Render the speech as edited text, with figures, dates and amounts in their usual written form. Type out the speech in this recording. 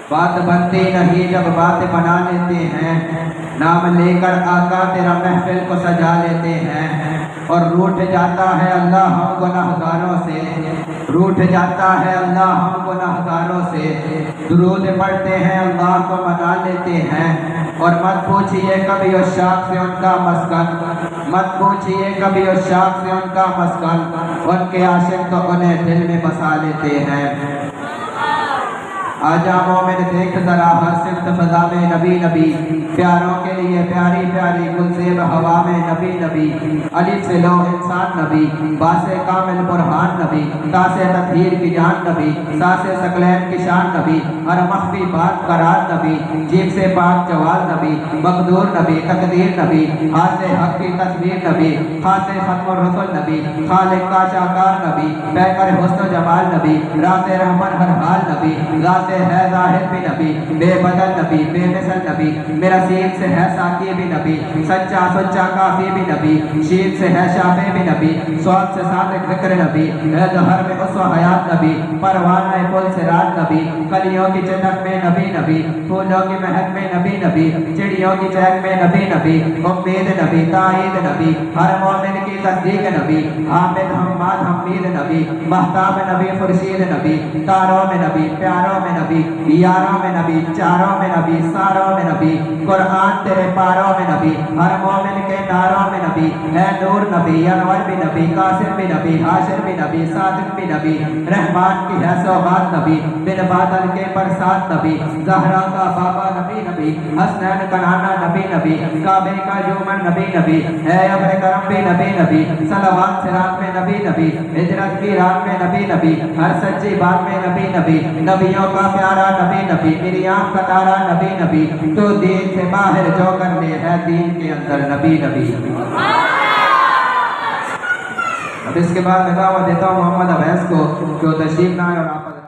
बात बनती नहीं जब बात बना लेते हैं, नाम लेकर आका तेरा महफिल को सजा लेते हैं। और रूठ जाता है अल्लाह हम गुनाहगारों से, रूठ जाता है अल्लाह हम गुनाहगारों से। दुरूद पढ़ते हैं अल्लाह को मना लेते हैं। और मत पूछिए कभी उस शाख से उनका मस्कन, मत पूछिए कभी उस शाख से उनका मस्कन, उनके आशिक तो उन्हें दिल में बसा लेते हैं। आजा मोमिन देख जरा हर सिफ्त फजा में नबी नबी, प्यारों के लिए प्यारी प्यारी गुलज़ेब हवा में नबी नबी। अलिफ से लो इंसान नबी, बासे कामिल बुरहान नबी, तासे तदहीर की जान नबी, सासे सकलैन की शान नबी, हर मख्फी बात करार नबी, जीब से पाक जवाल नबी, मकदूर नबी, तकदीर नबी, हाथ से हक की तस्वीर नबी, खासे खत्म रसूल नबी, खालिक का शाकार नबी, पैकर हुस्न जमाल नबी, राते रहमन हर हाल नबी, राते है जाहिर भी नबी, बेबदल नबी, बेमिसल नबी, मेरा सीन से है साकी भी नबी, सच्चा सच्चा काफी भी नबी, शीन से है शाफे भी नबी, स्वाद से सादिक ज़िक्र नबी, है जहर में उसवा हयात नबी, परवाना पुल से रात नबी, कलियों की चटक में नबी नबी, फूलों की महक में नबी नबी, चिड़ियों की चहक में नबी नबी, उम्मीद नबी, ताईद नबी, हर मोमिन की तस्दीक नबी, हामिद हम्माद हमीद नबी, महताब नबी, खुर्शीद नबी, तारों में नबी, प्यारों में नबी, यारों में नबी, चारों में नबी, सारों में नबी, कुरान तेरे पारों में नबी, हर मोमिन के नारों में नबी, है नूर नबी, अनवर भी नबी, कासिम भी नबी, हाशिर भी नबी, सादिक भी नबी, रहमान की है सौगात नबी, बिन बादल के बरसात नबी, ज़हरा का बाबा नबी नबी, हसनैन का नाना नबी नबी, काबे का जुमन नबी नबी, है अब्र करम भी नबी नबी, सलवात से रात में नबी नबी, हिजरत की रात में नबी नबी, हर सच्ची बात में नबी नबी, नबियों का प्यारा नबी नबी, मेरी आँख का तारा नबी नबी, तो दीन से बाहर जो करने है दीन के अंदर नबी नबी। अब इसके बाद मैं दावा देता हूँ मोहम्मद अवैस को, जो तशरीफ लाए और आप